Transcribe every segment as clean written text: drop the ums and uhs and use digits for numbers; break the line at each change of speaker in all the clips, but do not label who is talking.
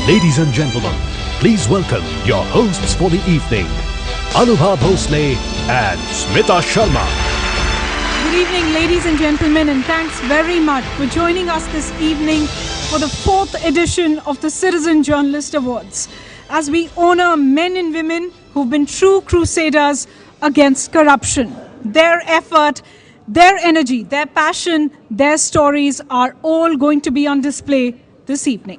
Ladies and gentlemen, please welcome your hosts for the evening, Anubhav Bhosle and Smita Sharma.
Good evening, ladies and gentlemen, and thanks very much for joining us this evening for the 4th edition of the Citizen Journalist Awards, as we honor men and women who've been true crusaders against corruption. Their effort, their energy, their passion, their stories are all going to be on display this evening.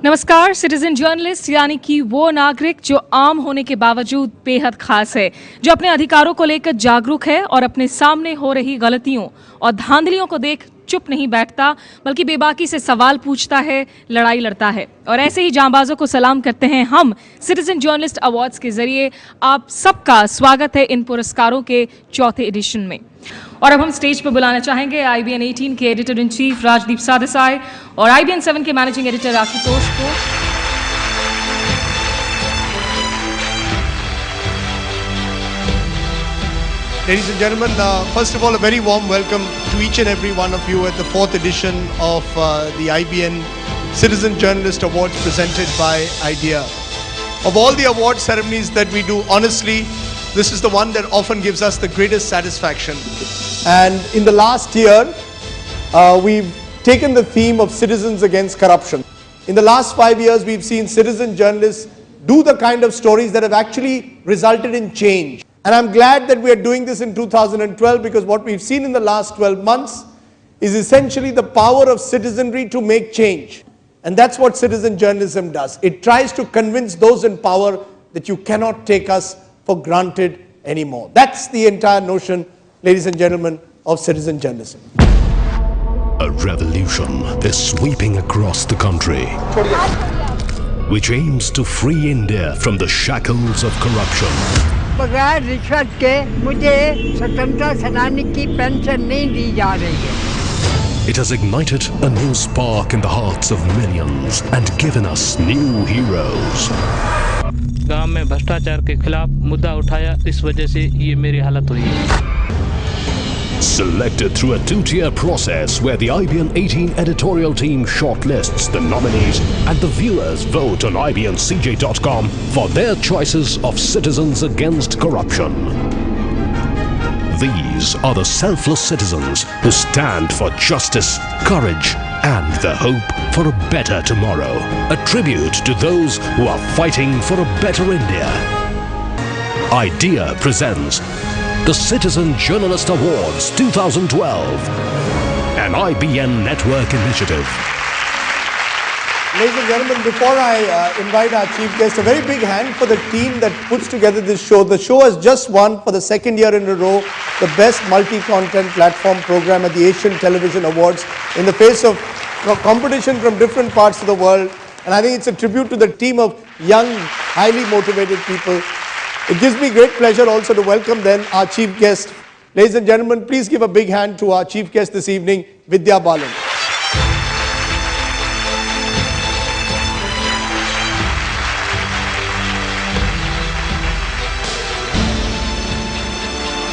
नमस्कार। Citizen journalist यानी कि वो नागरिक जो आम होने के बावजूद बेहद खास है, जो अपने अधिकारों को लेकर जागरूक है और अपने सामने हो रही गलतियों और धांधलियों को देख चुप नहीं बैठता, बल्कि बेबाकी से सवाल पूछता है, लड़ाई लड़ता है। और ऐसे ही जांबाजों को सलाम करते हैं हम सिटीजन जर्नलिस्ट अवार्ड्स के जरिए। आप सबका स्वागत है इन पुरस्कारों के 4थे एडिशन में। और अब हम स्टेज पर बुलाना चाहेंगे IBN 18 के एडिटर इन चीफ राजदीप सादेसाई और IBN 7 के मैनेजिंग एडिटर आशुतोष को।
Ladies and gentlemen, first of all, a very warm welcome to each and every one of you at the 4th edition of the IBN Citizen Journalist Awards presented by IDEA. Of all the award ceremonies that we do, honestly, this is the one that often gives us the greatest satisfaction. And in the last year, we've taken the theme of citizens against corruption. In the last 5 years, we've seen citizen journalists do the kind of stories that have actually resulted in change. And I'm glad that we are doing this in 2012, because what we've seen in the last 12 months is essentially the power of citizenry to make change. And that's what citizen journalism does. It tries to convince those in power that you cannot take us for granted anymore. That's the entire notion, ladies and gentlemen, of citizen journalism.
A revolution is sweeping across the country, which aims to free India from the shackles of corruption.
बगैर रिश्वत के मुझे स्वतंत्रता सेनानी की pension नहीं दी जा रही है।
It has ignited a new spark in the hearts of millions and given us new heroes.
गांव में भ्रष्टाचार के खिलाफ मुद्दा उठाया, इस वजह से ये मेरी हालत हुई है।
Selected through a 2-tier process where the IBN 18 editorial team shortlists the nominees and the viewers vote on IBNCJ.com for their choices of citizens against corruption. These are the selfless citizens who stand for justice, courage, and the hope for a better tomorrow. A tribute to those who are fighting for a better India. IDEA presents the Citizen Journalist Awards 2012, an IBN network initiative.
Ladies and gentlemen, before I invite our chief guest, a very big hand for the team that puts together this show. The show has just won for the 2nd year in a row the best multi-content platform program at the Asian Television Awards in the face of competition from different parts of the world. And I think it's a tribute to the team of young, highly motivated people. It gives me great pleasure also to welcome then our chief guest. Ladies and gentlemen, please give a big hand to our chief guest this evening, Vidya Balan.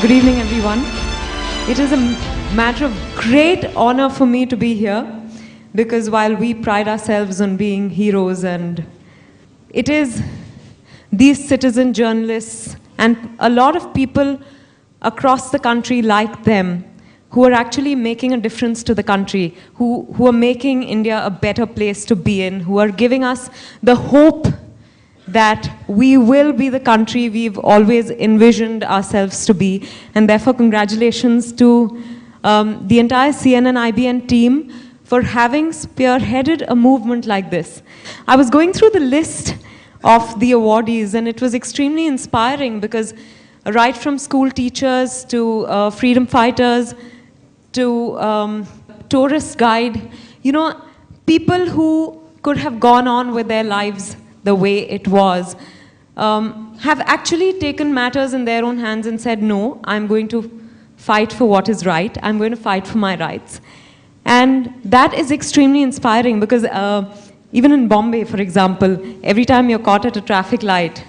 Good evening, everyone. It is a matter of great honor for me to be here, because while we pride ourselves on being heroes, and it is these citizen journalists and a lot of people across the country like them who are actually making a difference to the country, who are making India a better place to be in, who are giving us the hope that we will be the country we've always envisioned ourselves to be. And therefore, congratulations to the entire CNN IBN team for having spearheaded a movement like this. I was going through the list of the awardees, and it was extremely inspiring, because right from school teachers to freedom fighters to tourist guide, you know, people who could have gone on with their lives the way it was, have actually taken matters in their own hands and said, no, I'm going to fight for what is right. I'm going to fight for my rights. And that is extremely inspiring, because even in Bombay, for example, every time you're caught at a traffic light,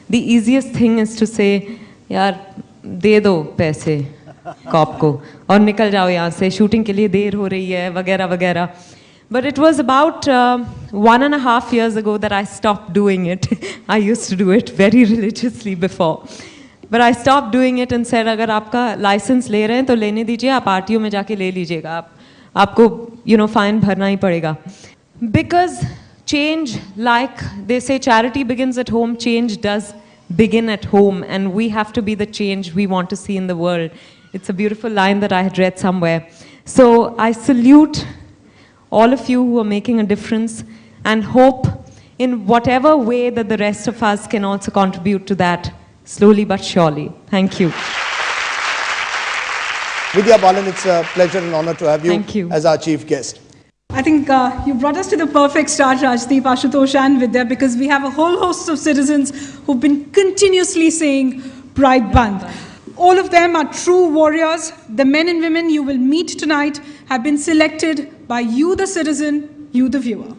the easiest thing is to say, yaar, de do paise cop ko, aur nikal jao yahan se, shooting ke liye der ho rahi hai, वगैरह वगैरह. But it was about 1.5 years ago that I stopped doing it. I used to do it very religiously before. But I stopped doing it and said, अगर आपका license ले रहे हैं तो लेने दीजिए, आप RTO में जाके ले लीजिएगा, आपको fine भरना ही पड़ेगा. Because change, like they say, charity begins at home, change does begin at home, and we have to be the change we want to see in the world. It's a beautiful line that I had read somewhere. So I salute all of you who are making a difference and hope in whatever way that the rest of us can also contribute to that, slowly but surely. Thank you.
Vidya Balan, it's a pleasure and honor to have you as our chief guest.
I think you brought us to the perfect start, Rajdeep, Ashutosh and Vidya, because we have a whole host of citizens who've been continuously saying Pride Bandh. All of them are true warriors. The men and women you will meet tonight have been selected by you, the citizen, you, the viewer.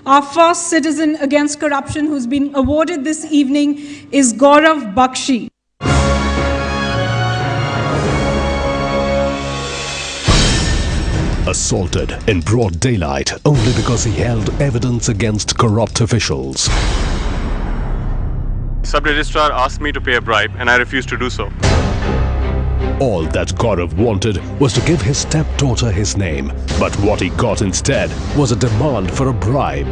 Our first citizen against corruption who's been awarded this evening is Gaurav Bakshi.
Assaulted in broad daylight only because he held evidence against corrupt officials.
Sub-registrar asked me to pay a bribe and I refused to do so.
All that Gaurav wanted was to give his stepdaughter his name, but what he got instead was a demand for a bribe.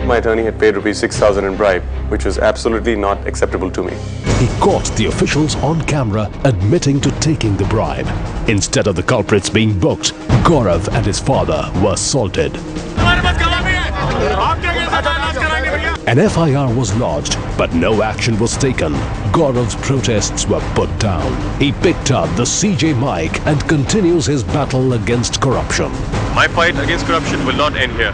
My attorney had paid rupees 6,000 in bribe, which was absolutely not acceptable to me.
He caught the officials on camera admitting to taking the bribe. Instead of the culprits being booked, Gaurav and his father were assaulted. An FIR was lodged, but no action was taken. Gaurav's protests were put down. He picked up the CJ mic and continues his battle against corruption.
My fight against corruption will not end here.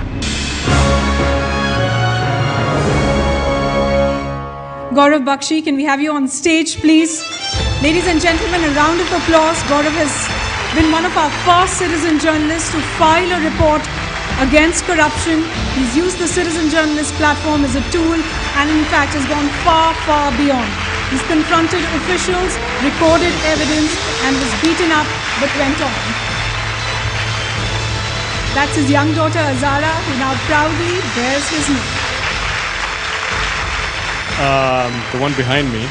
Gaurav Bakshi, can we have you on stage, please? Ladies and gentlemen, a round of applause. Gaurav has been one of our first citizen journalists to file a report against corruption. He's used the citizen journalist platform as a tool and in fact has gone far, far beyond. He's confronted officials, recorded evidence and was beaten up but went on. That's his young daughter Azara, who now proudly bears his name.
The one behind me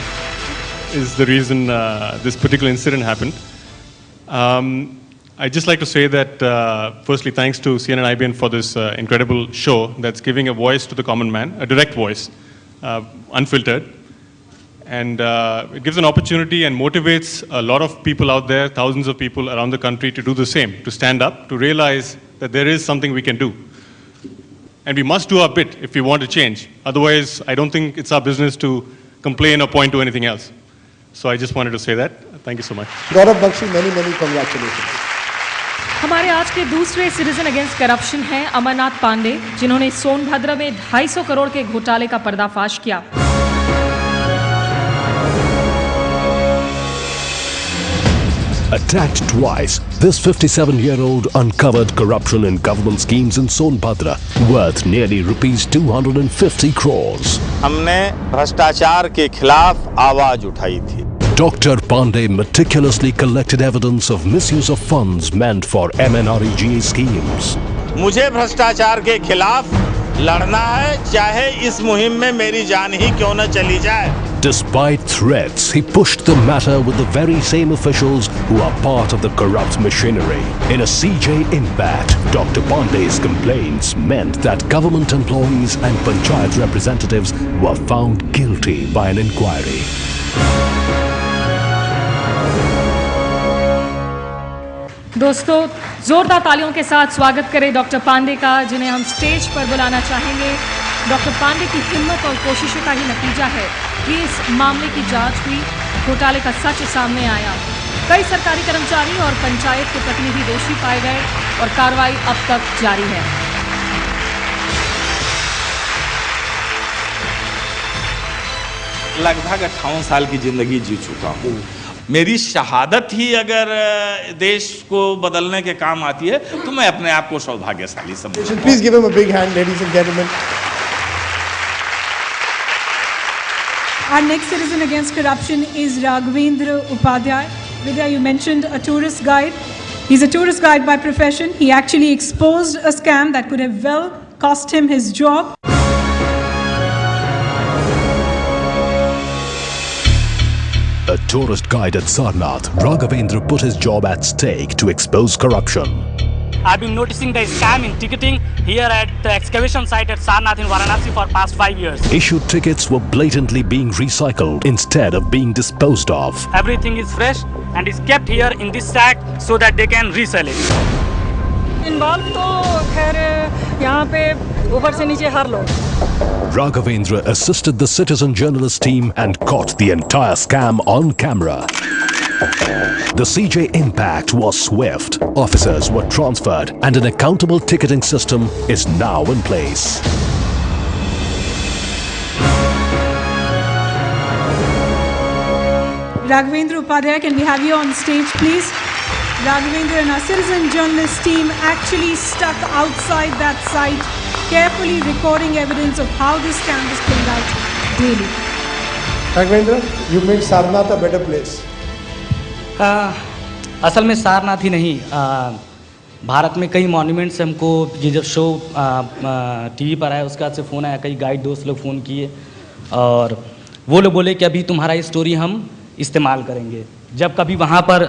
is the reason this particular incident happened. I'd just like to say that, firstly, thanks to CNN IBN for this incredible show that's giving a voice to the common man, a direct voice, unfiltered. And it gives an opportunity and motivates a lot of people out there, thousands of people around the country to do the same, to stand up, to realize that there is something we can do. And we must do our bit if we want to change. Otherwise, I don't think it's our business to complain or point to anything else. So I just wanted to say that. Thank you so much.
Gaurav Bakshi, many, many congratulations.
हमारे आज के दूसरे citizen against corruption हैं अमरनाथ पांडे, जिन्होंने सोनभद्र में 250 करोड़ के घोटाले का पर्दाफाश किया.
Attacked twice, this 57-year-old uncovered corruption in government schemes in Sonbhadra worth nearly rupees 250 crores.
हमने भ्रष्टाचार के खिलाफ आवाज उठाई थी.
Dr. Pandey meticulously collected evidence of misuse of funds meant for MNREGA schemes.
मुझे भ्रष्टाचार के खिलाफ लड़ना है, चाहे इस मुहिम में मेरी जान ही क्यों न चली जाए.
Despite threats, he pushed the matter with the very same officials who are part of the corrupt machinery. In a CJ impact, Dr. Pandey's complaints meant that government employees and panchayat representatives were found guilty by an inquiry.
दोस्तों, जोरदार तालियों के साथ स्वागत करें doctor Pandey का, जिन्हें हम स्टेज पर बुलाना चाहेंगे. डॉक्टर पांडे की हिम्मत और कोशिशों का ही नतीजा है कि इस मामले की जांच हुई, घोटाले का सच सामने आया. कई सरकारी कर्मचारी और पंचायत के प्रतिनिधि दोषी पाए गए और कार्रवाई अब तक जारी है.
लगभग 58 साल की जिंदगी जी चुका हूँ. मेरी शहादत ही अगर देश को बदलने के काम आती है तो मैं अपने आप को सौभाग्यशाली समझता हूँ.
Please give him a big hand, ladies and gentlemen.
Our next citizen against corruption is Raghavendra Upadhyay. Vidya, you mentioned a tourist guide. He's a tourist guide by profession. He actually exposed a scam that could have well cost him his job.
A tourist guide at Sarnath, Raghavendra put his job at stake to expose corruption.
I've been noticing the scam in ticketing here at the excavation site at Sarnath in Varanasi for past 5 years.
Issued tickets were blatantly being recycled instead of being disposed of.
Everything is fresh and is kept here in this sack so that they can resell it.
Involved तो खैर यहाँ पे ऊपर से नीचे हर लोग.
Raghavendra assisted the citizen journalist team and caught the entire scam on camera. The CJ impact was swift. Officers were transferred and an accountable ticketing system is now in place.
Raghavendra Upadhyay, can we have you on stage, please? Raghavendra and our citizen journalist team actually stuck outside that site, carefully recording evidence of how this scam was played out daily.
Raghavendra, you made Sarnath a better place.
असल में सारनाथ ही नहीं, भारत में कई monuments हमको ये जब show TV पर आया उसके बाद से फ़ोन आया, कई गाइड दोस्त लोग फ़ोन किए और वो लोग बोले कि अभी तुम्हारा स्टोरी हम इस्तेमाल करेंगे. जब कभी वहाँ पर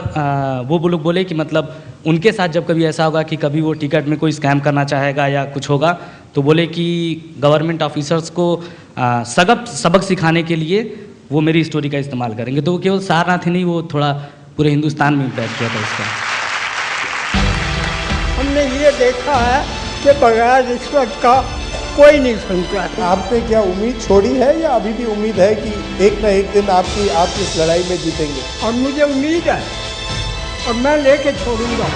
वो लोग बोले कि मतलब उनके साथ जब कभी ऐसा होगा कि कभी वो टिकट में कोई स्कैम करना चाहेगा या कुछ होगा तो बोले कि गवर्नमेंट ऑफिसर्स को सबक सिखाने के लिए वो मेरी स्टोरी का इस्तेमाल करेंगे. तो केवल सारनाथ ही नहीं, वो थोड़ा पूरे हिंदुस्तान में इम्पैक्ट किया था इसका.
हमने ये देखा है कि बगैर रिश्वत का कोई नहीं सुनता.
आपने क्या उम्मीद छोड़ी है या अभी भी उम्मीद है कि एक ना एक दिन आप इस लड़ाई में जीतेंगे?
और मुझे उम्मीद है और मैं लेके छोड़ूंगा.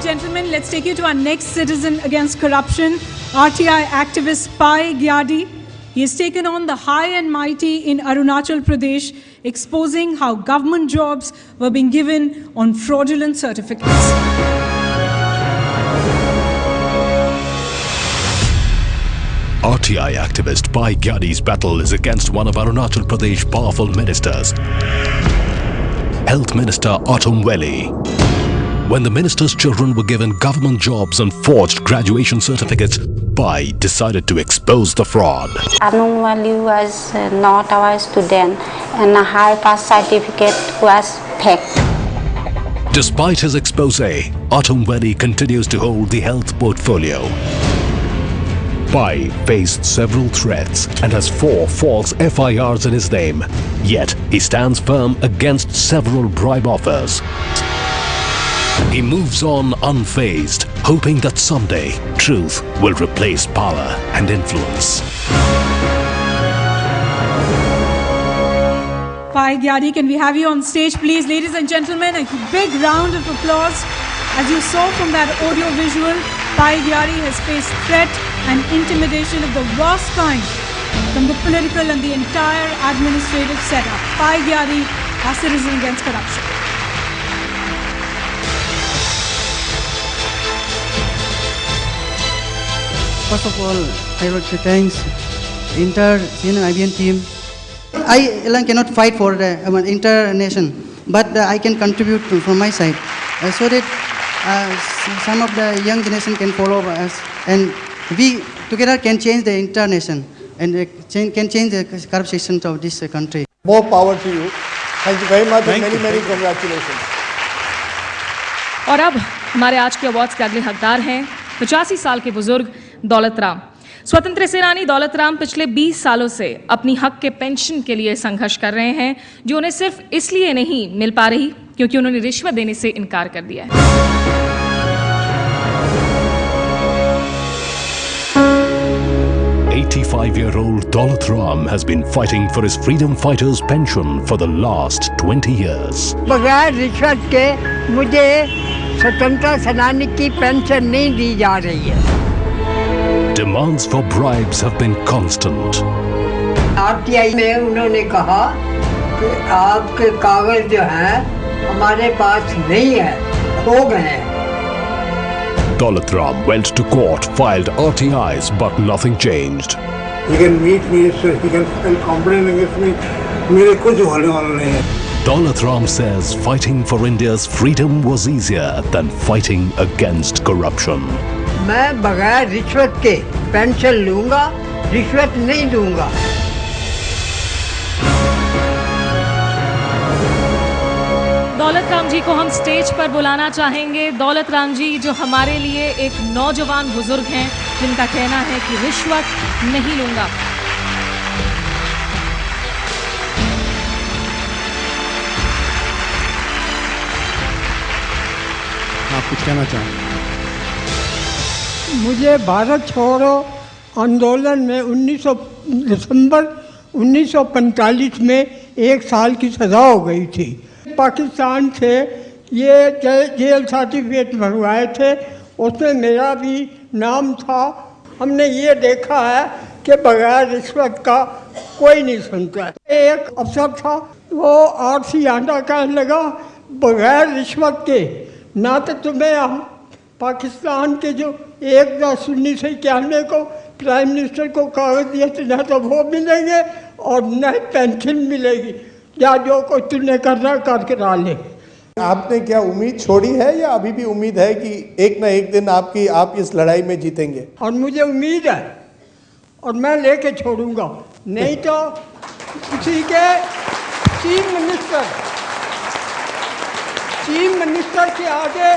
Gentlemen, let's take you to our next citizen against corruption, RTI activist Pai Gyadi. He has taken on the high and mighty in Arunachal Pradesh, exposing how government jobs were being given on fraudulent certificates.
RTI activist Pai Gyadi's battle is against one of Arunachal Pradesh powerful ministers, Health Minister Autumn Welly. When the minister's children were given government jobs and forged graduation certificates, Pai decided to expose the fraud.
Autumn Welly was not our student and a high pass certificate was fake.
Despite his expose, Autumn Welly continues to hold the health portfolio. Pai faced several threats and has 4 false FIRs in his name. Yet, he stands firm against several bribe offers. He moves on unfazed, hoping that someday truth will replace power and influence.
Pai Gyadi, can we have you on stage, please? Ladies and gentlemen, a big round of applause. As you saw from that audio visual, Pai Gyadi has faced threat and intimidation of the worst kind from the political and the entire administrative setup. Pai Gyadi, our citizen against corruption.
First of all, I would say thanks entire CNN IBN team. I alone cannot fight for the entire nation, but I can contribute from my side so that some of the young generation can follow us, and we together can change the entire nation and can change the corrupt systems of this country.
More power to you. Thank you very much and many congratulations.
और अब हमारे आज के awards के अगले हकदार हैं 85 साल के बुजुर्ग दौलत राम. स्वतंत्र सेनानी दौलत राम पिछले 20 सालों से अपनी हक के पेंशन के लिए संघर्ष कर रहे हैं, जो उन्हें सिर्फ इसलिए नहीं मिल पा रही क्योंकि उन्होंने रिश्वत देने से इनकार कर दिया है.
85-year-old Daulat Ram has been fighting for his freedom fighters' pension for the last 20 years.
बगैर रिश्वत के मुझे स्वतंत्रता सेनानी की पेंशन नहीं दी जा रही है.
Demands for bribes have been constant.
RTI में उन्होंने कहा कि आपके कागज जो हैं हमारे पास नहीं है, खो गए हैं।
Daulat Ram went to court, filed RTIs, but nothing changed.
He can meet me, so he can file complaint against me. मेरे कुछ होने वाला नहीं है।
Daulat Ram says fighting for India's freedom was easier than fighting against corruption.
मैं बगैर रिश्वत के पेंशन लूंगा, रिश्वत नहीं दूंगा।
दौलत राम जी को हम स्टेज पर बुलाना चाहेंगे। दौलत राम जी जो हमारे लिए एक नौजवान बुजुर्ग हैं, जिनका कहना है कि रिश्वत नहीं लूंगा।
आप कुछ कहना चाहें?
मुझे भारत छोड़ो आंदोलन में दिसंबर 1945 में 1 साल की सज़ा हो गई थी। पाकिस्तान से ये जेल सर्टिफिकेट मंगवाए थे, उसमें मेरा भी नाम था। हमने ये देखा है कि बगैर रिश्वत का कोई नहीं सुनता। एक अफसर था, वो RC आंडा कहने लगा बगैर रिश्वत के ना तो तुम्हें हम पाकिस्तान के जो 1991 को प्राइम मिनिस्टर को कागज दिए थे ना तो वो मिलेंगे और न पेंशन मिलेगी, या जो कुछ तुमने करना कर करा ले।
आपने क्या उम्मीद छोड़ी है या अभी भी उम्मीद है कि एक ना एक दिन आप इस लड़ाई में जीतेंगे?
और मुझे उम्मीद है और मैं लेके छोड़ूंगा, नहीं तो किसी के चीफ मिनिस्टर के आगे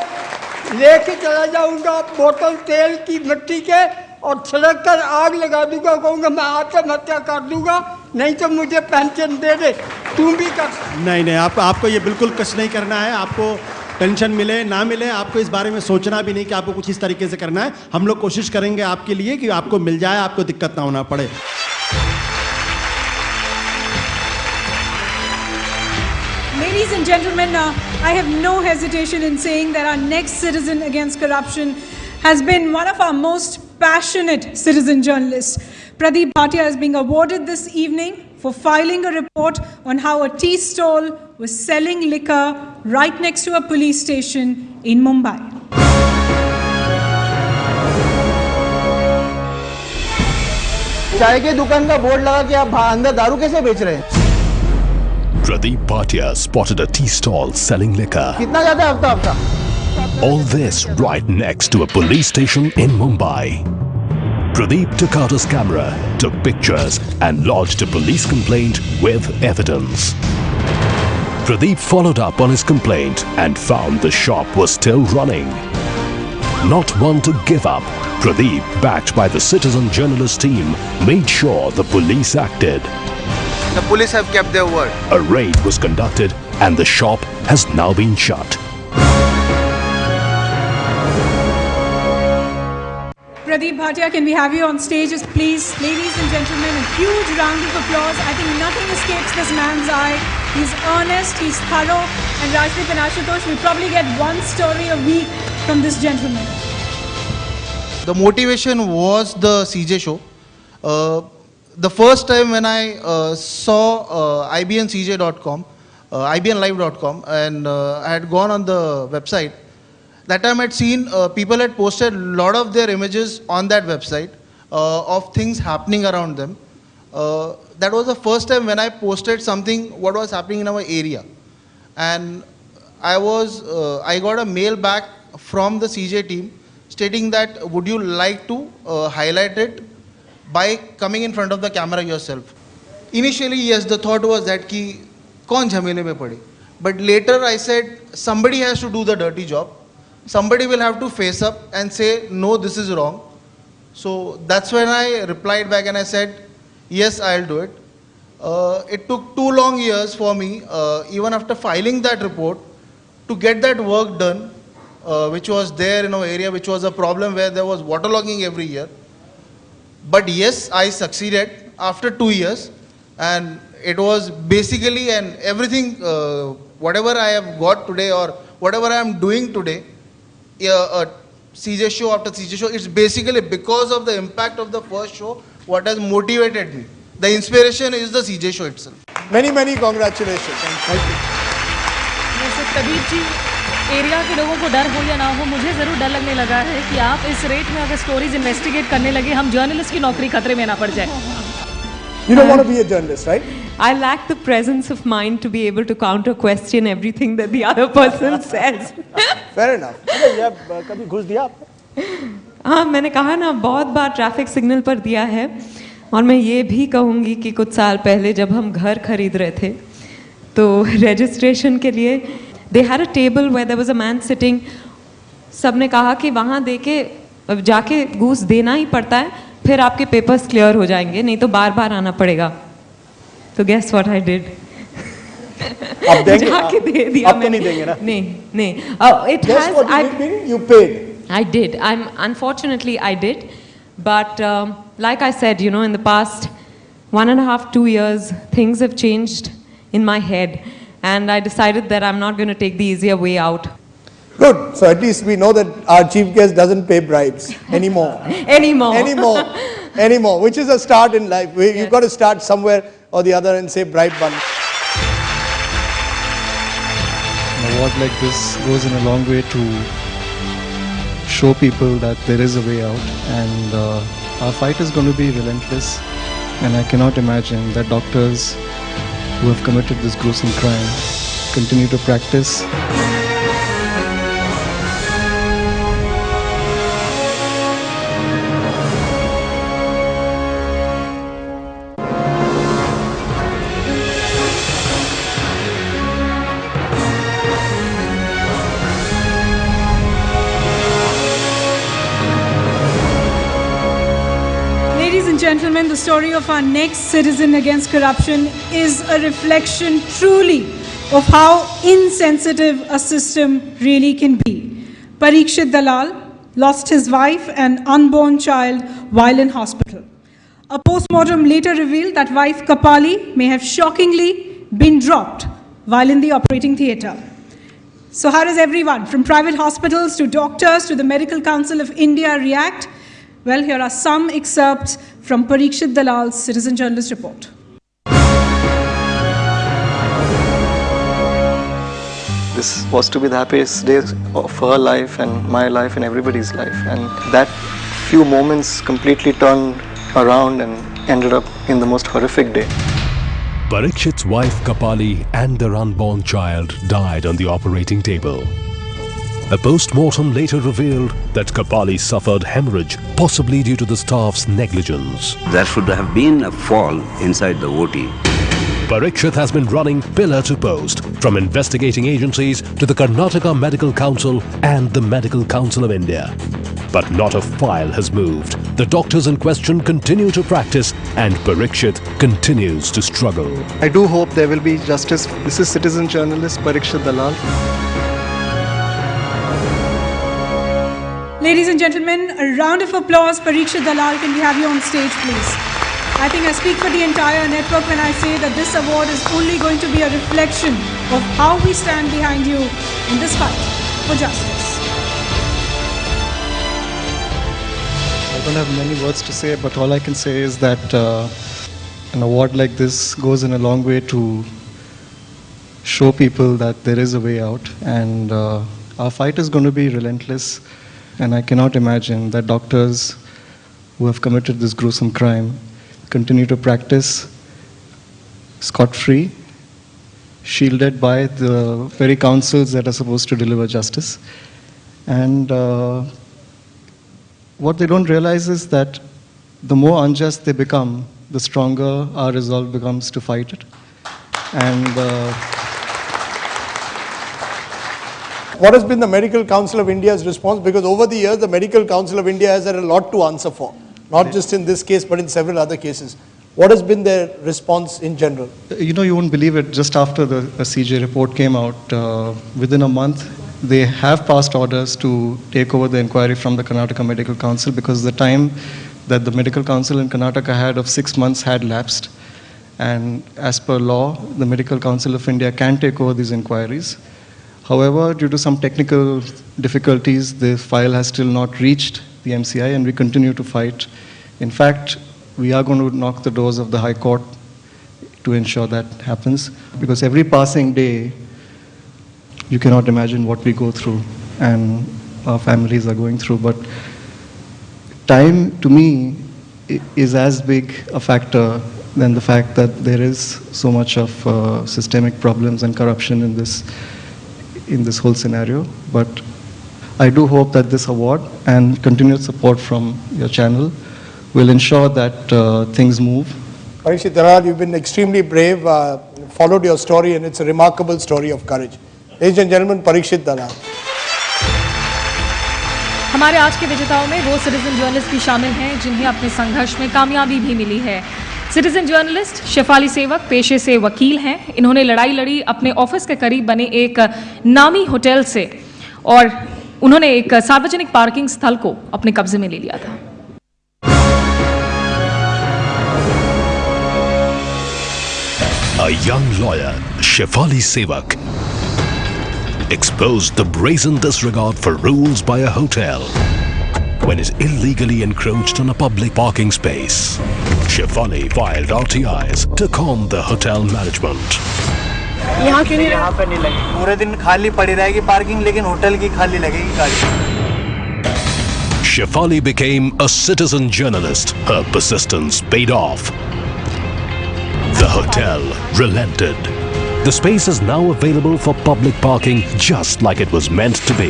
लेके चला जाऊंगा बोतल तेल की मिट्टी के और छिड़क कर आग लगा दूंगा, कहूँगा मैं आत्महत्या कर दूंगा, नहीं तो मुझे पेंशन दे दे, तुम भी कर।
नहीं, आपको ये बिल्कुल कुछ नहीं करना है। आपको पेंशन मिले ना मिले, आपको इस बारे में सोचना भी नहीं कि आपको कुछ इस तरीके से करना है। हम लोग कोशिश करेंगे आपके लिए कि आपको मिल जाए, आपको दिक्कत ना होना पड़े।
Ladies and gentlemen, I have no hesitation in saying that our next citizen against corruption has been one of our most passionate citizen journalists. Pradeep Bhatia is being awarded this evening for filing a report on how a tea stall was selling liquor right next to a police station in Mumbai.
चाय के दुकान का board लगा के आप अंदर दारू कैसे बेच रहे हैं?
Pradeep Bhatia spotted a tea stall selling liquor.
कितना ज्यादा हफ्ता हफ्ता?
All this right next to a police station in Mumbai. Pradeep took out his camera, took pictures and lodged a police complaint with evidence. Pradeep followed up on his complaint and found the shop was still running. Not one to give up, Pradeep, backed by the citizen journalist team, made sure the police acted.
The police have kept their word.
A raid was conducted and the shop has now been shut.
Pradeep Bhatia, can we have you on stage, please? Ladies and gentlemen, a huge round of applause. I think nothing escapes this man's eye. He's honest, he's thorough, and Rajdeep and Ashutosh will probably get one story a week from this gentleman.
The motivation was the CJ show. The first time when I saw IBNCJ.com, IBNLive.com, and I had gone on the website, that time I had seen people had posted a lot of their images on that website of things happening around them. That was the first time when I posted something what was happening in our area, and I got a mail back from the CJ team stating that would you like to highlight it by coming in front of the camera yourself. Initially, yes, the thought was that ki kaun jhamele mein pade. But later I said somebody has to do the dirty job. Somebody will have to face up and say no, this is wrong. So that's when I replied back and I said yes, I'll do it. It took 2 long years for me, even after filing that report, to get that work done, which was there in our area, which was a problem where there was waterlogging every year. But yes, I succeeded after 2 years, and it was basically and everything, whatever I have got today or whatever I am doing today, CJ show after CJ show, it's basically because of the impact of the first show what has motivated me. The inspiration is the CJ show itself.
Many, many congratulations. Thank you.
वैसे Pradeep ji, area के लोगों को डर हो या ना हो, मुझे ज़रूर डर लगने लगा है कि आप इस रेट में अगर स्टोरीज इन्वेस्टिगेट करने लगे, हम जर्नलिस्ट की नौकरी खतरे में ना पड़ जाए.
You don't want to be a journalist, right?
I lack the presence of mind to be able to counter question everything that the other person says.
Fair enough.
कभी घुस दिया आपने?
हाँ, मैंने कहा ना, बहुत बार ट्रैफिक सिग्नल पर दिया है. और मैं ये भी कहूँगी कि कुछ साल पहले जब हम घर खरीद रहे थे, तो रजिस्ट्रेशन के लिए they had a table where there was a man sitting. सबने कहा कि वहाँ दे के जाके घूस देना ही पड़ता है, फिर आपके पेपर्स क्लियर हो जाएंगे, नहीं तो बार बार आना पड़ेगा. तो guess what I did?
आप देंगे?
जाके दे दिया
आप तो नहीं देंगे ना?
नहीं. It
Guess
has.
what you did? You paid.
I did. Unfortunately, I did. But like I said, you know, in the past 1.5, 2 years, things have changed in my head. And I decided that I'm not going to take the easier way out.
Good. So at least we know that our chief guest doesn't pay bribes anymore. Anymore. Which is a start in life. You've got to start somewhere or the other and say bribe one.
An award like this goes in a long way to show people that there is a way out, and our fight is going to be relentless. And I cannot imagine that doctors who have committed this gruesome crime continue to practice.
Ladies and gentlemen, the story of our next citizen against corruption is a reflection truly of how insensitive a system really can be. Parikshit Dalal lost his wife and unborn child while in hospital. A post-mortem later revealed that wife Kapali may have shockingly been dropped while in the operating theatre. So how does everyone, from private hospitals to doctors to the Medical Council of India, react? Well, here are some excerpts from Parikshit Dalal's Citizen Journalist report.
This was to be the happiest days of her life and my life and everybody's life. And that few moments completely turned around and ended up in the most horrific day.
Parikshit's wife Kapali and their unborn child died on the operating table. A post-mortem later revealed that Kapali suffered hemorrhage, possibly due to the staff's negligence.
There should have been a fall inside the OT.
Parikshit has been running pillar to post, from investigating agencies to the Karnataka Medical Council and the Medical Council of India. But not a file has moved. The doctors in question continue to practice and Parikshit continues to struggle.
I do hope there will be justice. This is citizen journalist Parikshit Dalal.
Ladies and gentlemen, a round of applause. Parikshit Dalal, can we have you on stage, please? I think I speak for the entire network when I say that this award is only going to be a reflection of how we stand behind you in this fight for justice.
I don't have many words to say, but all I can say is that an award like this goes in a long way to show people that there is a way out, and our fight is going to be relentless. And I cannot imagine that doctors who have committed this gruesome crime continue to practice scot-free, shielded by the very councils that are supposed to deliver justice. And what they don't realize is that the more unjust they become, the stronger our resolve becomes to fight it. And
what has been the Medical Council of India's response? Because over the years, the Medical Council of India has had a lot to answer for, not just in this case, but in several other cases. What has been their response in general?
you know, you won't believe it, just after the CJ report came out, within a month, they have passed orders to take over the inquiry from the Karnataka Medical Council, because the time that the Medical Council in Karnataka had of 6 months had lapsed. And as per law, the Medical Council of India can take over these inquiries. However, due to some technical difficulties, the file has still not reached the MCI, and we continue to fight. In fact, we are going to knock the doors of the High Court to ensure that happens, because every passing day, you cannot imagine what we go through and our families are going through. But time, to me, is as big a factor than the fact that there is so much of systemic problems and corruption in this whole scenario. But I do hope that this award and continued support from your channel will ensure that things move.
Parikshit Dalal, you've been extremely brave, followed your story, and it's a remarkable story of courage. Ladies and gentlemen, Parikshit Dalal.
हमारे आज के विजेताओं में वो citizen journalist भी शामिल हैं जिन्हें अपने संघर्ष में कामयाबी भी मिली है। सिटीजन जर्नलिस्ट शेफाली सेवक पेशे से वकील हैं। इन्होंने लड़ाई लड़ी अपने ऑफिस के करीब बने एक नामी होटल से और उन्होंने एक सार्वजनिक पार्किंग स्थल को अपने कब्जे में ले लिया था।
A young lawyer, Shefali Sevak, exposed the brazen disregard for rules by a hotel when it illegally encroached on a public parking space. Shefali filed RTIs to calm the hotel management.
यहाँ क्यों नहीं यहाँ पर नहीं लगी? पूरे दिन खाली पड़ी रहेगी पार्किंग, लेकिन होटल की खाली लगेगी गाड़ी।
Shefali became a citizen journalist. Her persistence paid off. The hotel relented. The space is now available for public parking just like it was meant to be.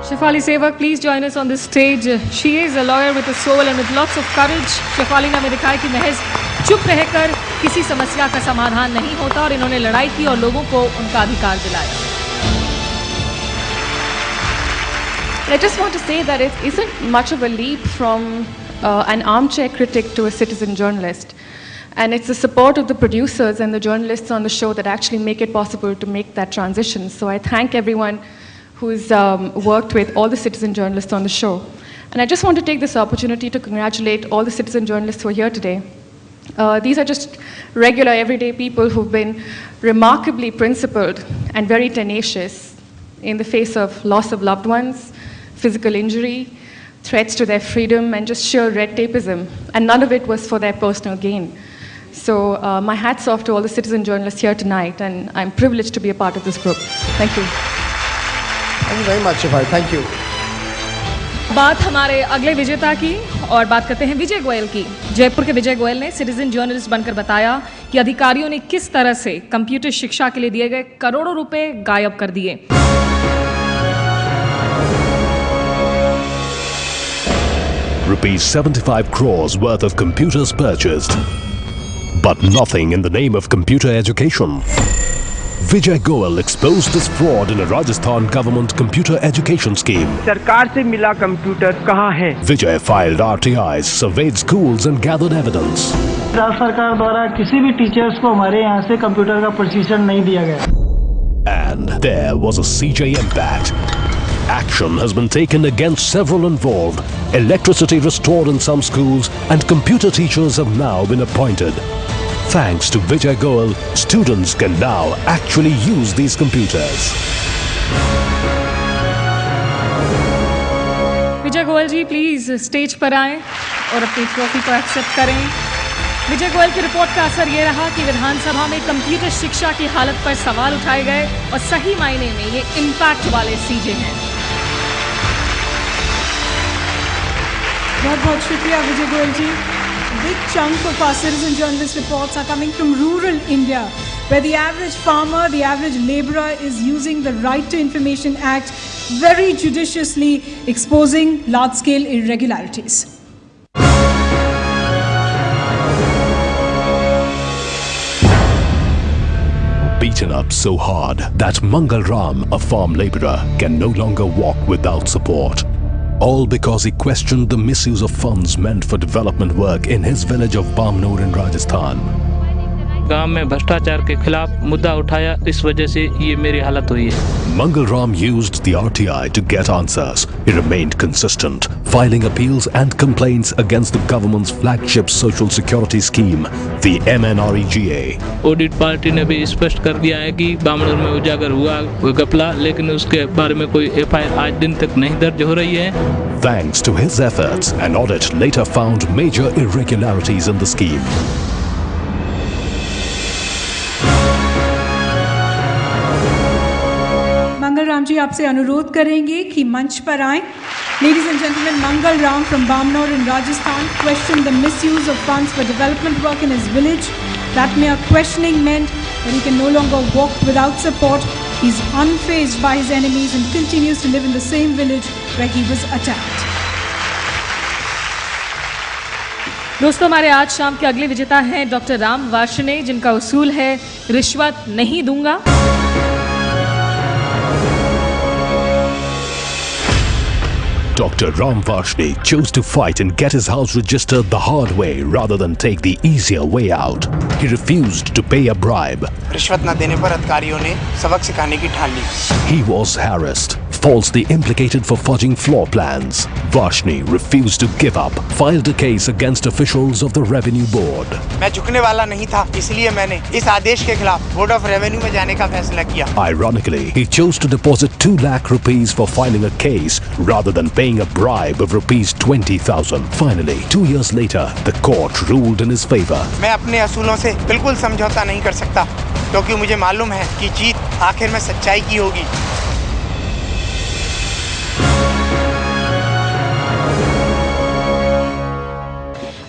Shefali Sevak, please join us on this stage. She is a lawyer with a soul and with lots of courage. Shefali ने हमें दिखाया कि महज चुप रहकर किसी समस्या का समाधान नहीं होता और इन्होंने लड़ाई की और लोगों को उनका अधिकार दिलाया।
I just want to say that it isn't much of a leap from an armchair critic to a citizen journalist. And it's the support of the producers and the journalists on the show that actually make it possible to make that transition. So I thank everyone who's worked with all the citizen journalists on the show. And I just want to take this opportunity to congratulate all the citizen journalists who are here today. These are just regular, everyday people who've been remarkably principled and very tenacious in the face of loss of loved ones, physical injury, threats to their freedom, and just sheer red tapeism. And none of it was for their personal gain. So my hat's off to all the citizen journalists here tonight, and I'm privileged to be a part of this group. Thank you.
Thank you very much, Shefali. Thank you.
बात हमारे अगले विजेता की और बात करते हैं विजय गोयल की। जयपुर के विजय गोयल ने सिटीजन जर्नलिस्ट बनकर बताया कि अधिकारियों ने किस तरह से कंप्यूटर शिक्षा के लिए दिए गए करोड़ों रुपए गायब कर दिए।
Rupees 75 crores worth of computers purchased, but nothing in the name of computer education. Vijay Goel exposed this fraud in a Rajasthan government computer education scheme.
सरकार से मिला कंप्यूटर कहाँ है?
Vijay filed RTIs, surveyed schools and gathered evidence.
राज्य सरकार द्वारा किसी भी टीचर्स को हमारे यहाँ से कंप्यूटर का प्रशिक्षण नहीं दिया गया।
And there was a CJ impact. Action has been taken against several involved. Electricity restored in some schools and computer teachers have now been appointed. Thanks to Vijay Goel, students can now actually use these computers.
Vijay Goyal ji please stage पर आएं और अपनी trophy को accept करें। विजय गोयल की report का असर ये रहा कि विधानसभा में कंप्यूटर शिक्षा की हालत पर सवाल उठाए गए और सही मायने में ये इम्पैक्ट वाले सीजे हैं।
बहुत बहुत शुक्रिया विजय गोयल जी। Big chunk of our citizen journalist reports are coming from rural India, where the average farmer, the average labourer is using the Right to Information Act very judiciously, exposing large-scale irregularities.
Beaten up so hard that Mangal Ram, a farm labourer, can no longer walk without support. All because he questioned the misuse of funds meant for development work in his village of Bamnor in Rajasthan.
गांव में भ्रष्टाचार के खिलाफ मुद्दा उठाया, इस वजह से ये मेरी हालत हुई है।
Mangal Ram used the RTI to get answers. He remained consistent, filing appeals and complaints against the government's flagship social security scheme, the MNREGA.
Audit party ने भी स्पष्ट कर दिया है कि बामनोर में उजागर हुआ घपला, लेकिन उसके बारे में कोई FIR आज दिन तक नहीं दर्ज हो रही है।
Thanks to his efforts, an audit later found major irregularities in the scheme.
Mangal Ram ji आपसे अनुरोध करेंगे कि मंच पर आएं। Ladies and gentlemen, Mangal Ram from Bamnor in Rajasthan questioned the misuse of funds for development work in his village. That mere questioning meant that he can no longer walk without support. He's unfazed by his enemies and continues to live in the same village where he was attacked.
दोस्तों, हमारे आज शाम के अगले विजेता हैं doctor Ram Varshney, जिनका उसूल है रिश्वत नहीं दूंगा।
Dr. Ram Varshney chose to fight and get his house registered the hard way rather than take the easier way out. He refused to pay a bribe.
रिश्वत न देने पर अधिकारियों ने सबक सिखाने की ठान ली।
He was harassed, falsely implicated for forging floor plans. Varshney refused to give up, filed a case against officials of the Revenue Board.
मैं झुकने वाला नहीं था, इसलिए मैंने इस आदेश के खिलाफ बोर्ड ऑफ रेवेन्यू में जाने का फैसला किया।
Ironically, he chose to deposit 2 lakh rupees for filing a case rather than paying a bribe of rupees 20,000. Finally, 2 years later, the court ruled in his favor.
मैं अपने असूलों से बिल्कुल समझौता नहीं कर सकता, क्योंकि मुझे मालूम है कि जीत आखिर में सच्चाई की होगी।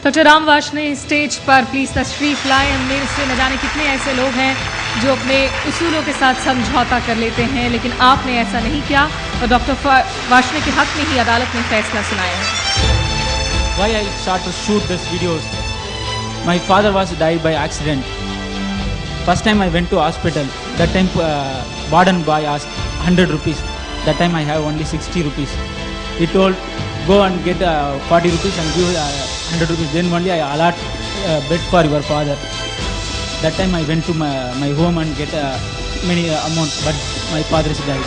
डॉक्टर राम वार्ष्णेय स्टेज पर प्लीज तशरीफ लाएं। मेरे से न जाने कितने ऐसे लोग हैं जो अपने उसूलों के साथ समझौता कर लेते हैं, लेकिन आपने ऐसा नहीं किया और डॉक्टर वार्ष्णेय के हक में ही अदालत ने फैसला सुनाया है।
Why I start to shoot these videos? My father was died by accident. First time I went to hospital. That time warden boy asked 100 rupees. That time I have only 60 rupees. He told, go and get 40 rupees and give 100 rupees. Then only I allot bed for your father. That time I went to my home and get many amount, but my father is died.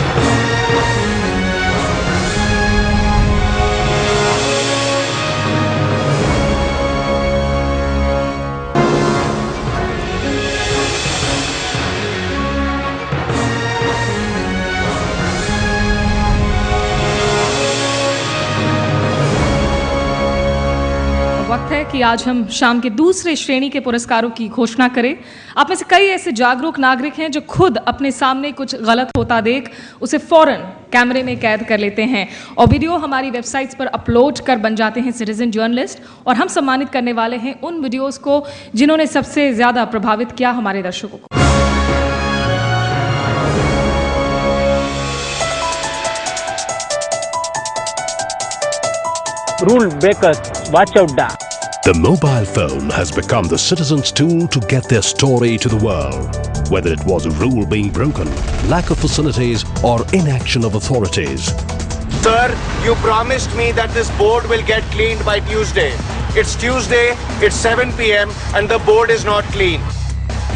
वक्त है कि आज हम शाम के दूसरे श्रेणी के पुरस्कारों की घोषणा करें। आप में से कई ऐसे जागरूक नागरिक हैं जो खुद अपने सामने कुछ गलत होता देख उसे फौरन कैमरे में कैद कर लेते हैं और वीडियो हमारी वेबसाइट्स पर अपलोड कर बन जाते हैं सिटीजन जर्नलिस्ट। और हम सम्मानित करने वाले हैं उन वीडियोस को जिन्होंने सबसे ज्यादा प्रभावित किया हमारे दर्शकों को।
Rule breakers, watch out da.
The mobile phone has become the citizens' tool to get their story to the world. Whether it was a rule being broken, lack of facilities, or inaction of authorities.
Sir, you promised me that this board will get cleaned by Tuesday. It's Tuesday, it's 7 p.m. and the board is not clean.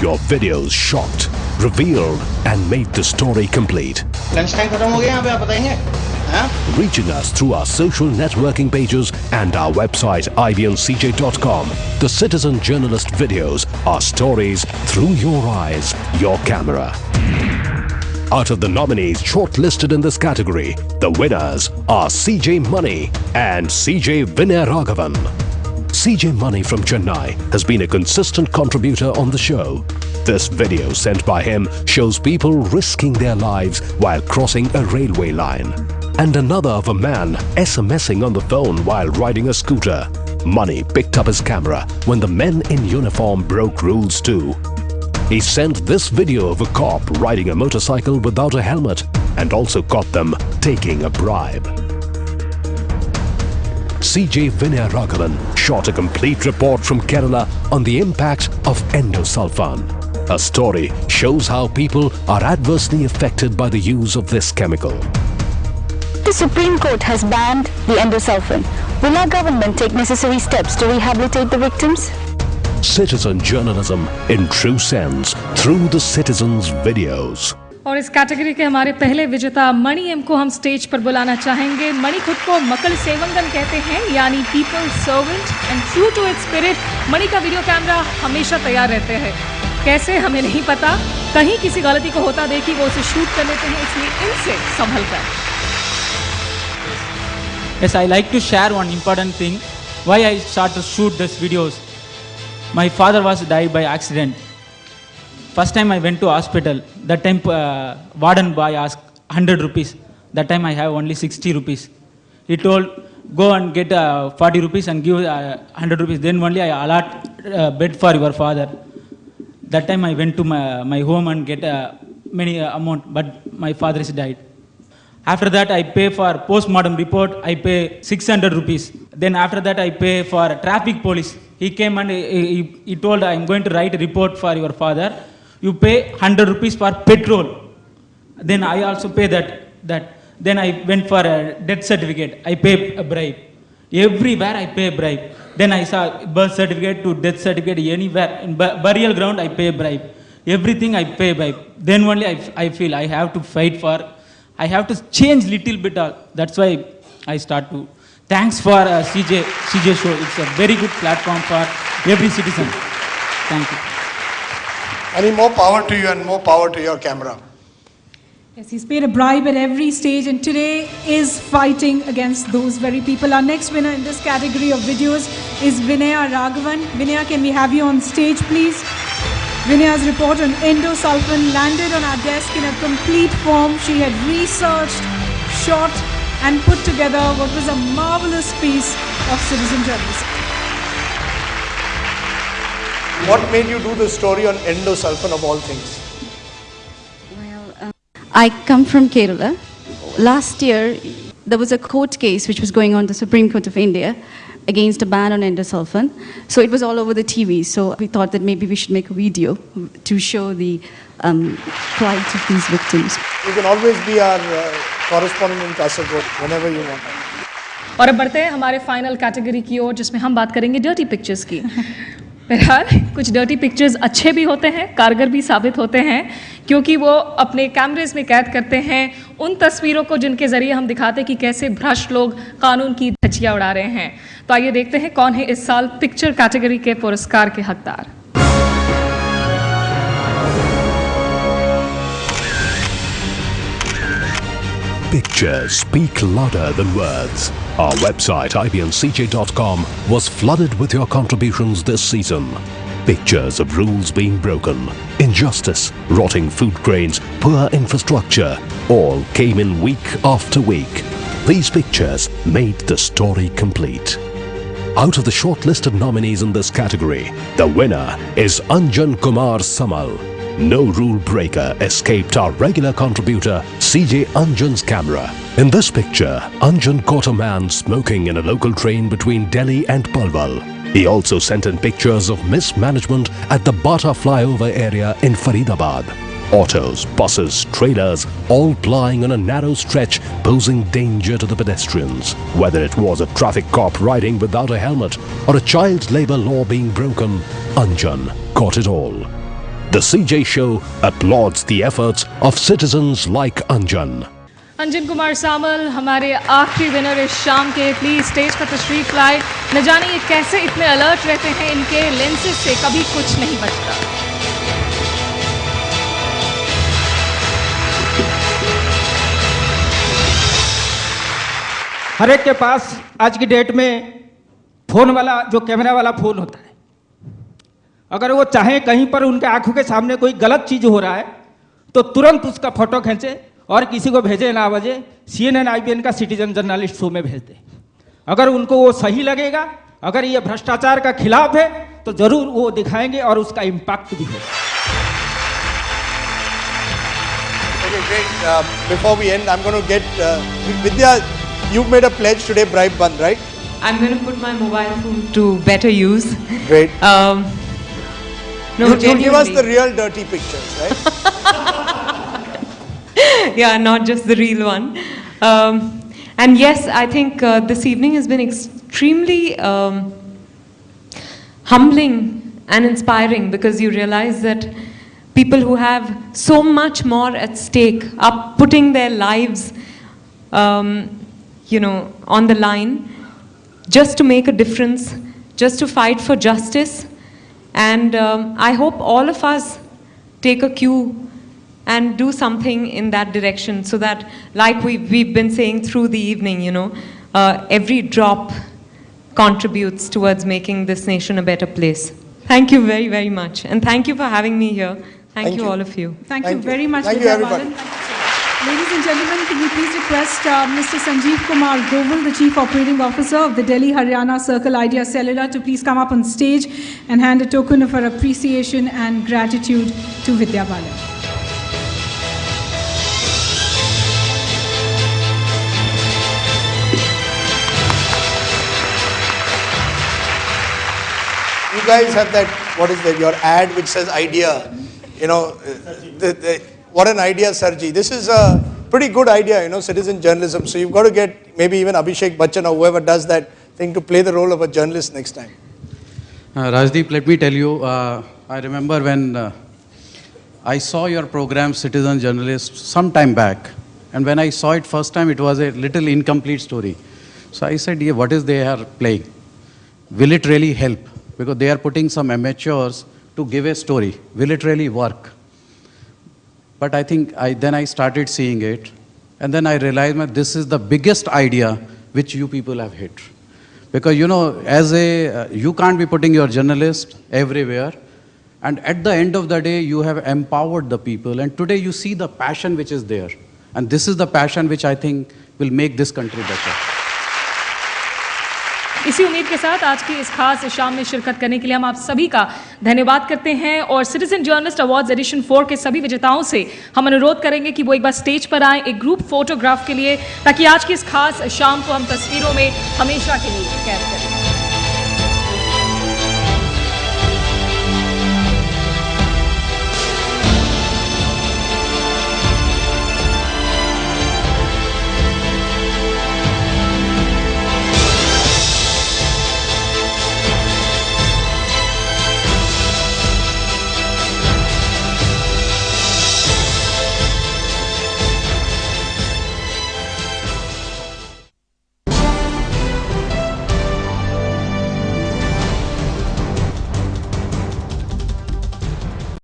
Your videos shocked, revealed, and made the story complete.
Lunch time खत्म हो गया, यहाँ पे आप बताएंगे?
Reaching us through our social networking pages and our website ibncj.com. The Citizen Journalist videos are stories through your eyes, your camera. Out of the nominees shortlisted in this category, the winners are CJ Money and CJ Vinay Raghavan. CJ Money from Chennai has been a consistent contributor on the show. This video sent by him shows people risking their lives while crossing a railway line. And another of a man SMSing on the phone while riding a scooter. Money picked up his camera when the men in uniform broke rules too. He sent this video of a cop riding a motorcycle without a helmet and also caught them taking a bribe. CJ Vinay Raghavan shot a complete report from Kerala on the impact of endosulfan. A story shows how people are adversely affected by the use of this chemical.
The Supreme Court has banned the endosulfan. Will our government take necessary steps to rehabilitate the victims?
citizen journalism in true sense through the Citizens videos.
और इस category के हमारे पहले विजेता मणि M को हम stage पर बुलाना चाहेंगे। मणि खुद को मकल सेवंगन कहते हैं, यानी people servant, and true to its spirit Mani का वीडियो कैमरा हमेशा तैयार रहते हैं। कैसे हमें नहीं पता, कहीं किसी गलती को होता देखी वो उसे शूट कर लेते हैं, इसलिए इनसे संभल कर।
Yes, I like to share one important thing. Why I start to shoot these videos. My father was died by accident. First time I went to hospital. That time warden boy asked 100 rupees. That time I have only 60 rupees. He told, go and get 40 rupees and give 100 rupees. Then only I allot bed for your father. That time I went to my home and get many amount, but my father is died. After that I pay for post-mortem report, I pay 600 rupees. Then after that I pay for traffic police. He came and he told, I am going to write a report for your father. You pay 100 rupees for petrol. Then I also pay that. Then I went for a death certificate. I pay a bribe. Everywhere I pay a bribe. Then I saw birth certificate to death certificate, anywhere. In burial ground I pay a bribe. Everything I pay a bribe. Then only I feel I have to fight for, I have to change little bit. That's why I start to. Thanks for CJ show. It's a very good platform for every citizen. Thank you.
Any more power to you and more power to your camera.
Yes, he's paid a bribe at every stage and today is fighting against those very people. Our next winner in this category of videos is Vinaya Raghavan. Vinaya, can we have you on stage, please? Vinaya's report on endosulfan landed on our desk in a complete form. She had researched, shot and put together what was a marvelous piece of citizen journalism.
What made you do the story on endosulfan of all things?
I come from Kerala. Last year, there was a court case which was going on the Supreme Court of India against a ban on endosulfan. So it was all over the TV. So we thought that maybe we should make a video to show the plight of these victims.
You can always be our correspondent in Kasaragod whenever you want.
और अब बढ़ते हैं हमारे final category की ओर, जिसमें हम बात करेंगे डर्टी पिक्चर्स की। बहरहाल कुछ डर्टी पिक्चर्स अच्छे भी होते हैं, कारगर भी साबित होते हैं, क्योंकि वो अपने कैमरेज में कैद करते हैं उन तस्वीरों को जिनके जरिए हम दिखाते हैं कि कैसे भ्रष्ट लोग कानून की धज्जियां उड़ा रहे हैं। तो आइए देखते हैं कौन है इस साल पिक्चर कैटेगरी के पुरस्कार के हकदार।
Pictures speak louder than words. Our website ibncj.com was flooded with your contributions this season. Pictures of rules being broken, injustice, rotting food grains, poor infrastructure, all came in week after week. These pictures made the story complete. Out of the shortlisted nominees in this category, the winner is Anjan Kumar Samal. No rule breaker escaped our regular contributor CJ Anjan's camera. In this picture, Anjan caught a man smoking in a local train between Delhi and Palwal. He also sent in pictures of mismanagement at the Bata flyover area in Faridabad. Autos, buses, trailers, all plying on a narrow stretch, posing danger to the pedestrians. Whether it was a traffic cop riding without a helmet or a child labour law being broken, Anjan caught it all. The CJ show applauds the efforts of citizens like Anjan.
अंजन कुमार सामल हमारे आखिरी winner इस शाम के, please stage पर तशरीफ लाए। न जाने ये कैसे इतने अलर्ट रहते हैं, इनके लेंसेज से कभी कुछ नहीं बचता।
हर एक के पास आज की डेट में फोन वाला जो कैमरा वाला फोन होता है, अगर वो चाहे कहीं पर उनके आंखों के सामने कोई गलत चीज हो रहा है तो तुरंत उसका फोटो खींचे और किसी को भेजे ना भेजे, CNN IBN का सिटीजन जर्नलिस्ट शो में भेज दे। अगर उनको वो सही लगेगा, अगर ये भ्रष्टाचार का खिलाफ है तो जरूर वो दिखाएंगे और उसका इम्पैक्ट भी होगा।
Okay, great. Before we end, I'm going to get Vidya. You've made a pledge today, bribe band, right?
I'm going to put my mobile phone to better use.
Great.
No,
you'll give us the real dirty pictures, right?
Yeah, not just the real one. And yes, I think this evening has been extremely humbling and inspiring, because you realize that people who have so much more at stake are putting their lives, on the line just to make a difference, just to fight for justice. And I hope all of us take a cue and do something in that direction, so that, like we've been saying through the evening, every drop contributes towards making this nation a better place. Thank you very, very much. And thank you for having me here. Thank you, all of you.
Thank you very much,
Thank you,
Vidya
everybody.
Balan. Ladies and gentlemen, can we please request Mr. Sanjeev Kumar Govil, the Chief Operating Officer of the Delhi Haryana Circle Idea Cellular, to please come up on stage and hand a token of our appreciation and gratitude to Vidya Balan.
You guys have that, what is that, your ad which says idea. What an idea, Sarji. This is a pretty good idea, citizen journalism. So you've got to get maybe even Abhishek Bachchan or whoever does that thing to play the role of a journalist next time.
Rajdeep, let me tell you, I remember when I saw your program, Citizen Journalist, some time back. And when I saw it first time, it was a little incomplete story. So I said, yeah, what is they are playing? Will it really help? Because they are putting some amateurs to give a story. Will it really work? But I think then I started seeing it. And then I realized that this is the biggest idea which you people have hit. Because, you can't be putting your journalist everywhere. And at the end of the day, you have empowered the people. And today you see the passion which is there. And this is the passion which I think will make this country better.
इसी उम्मीद के साथ आज की इस खास शाम में शिरकत करने के लिए हम आप सभी का धन्यवाद करते हैं और सिटीजन जर्नलिस्ट अवार्ड्स एडिशन 4 के सभी विजेताओं से हम अनुरोध करेंगे कि वो एक बार स्टेज पर आएं एक ग्रुप फोटोग्राफ के लिए, ताकि आज की इस खास शाम को हम तस्वीरों में हमेशा के लिए कैद करें।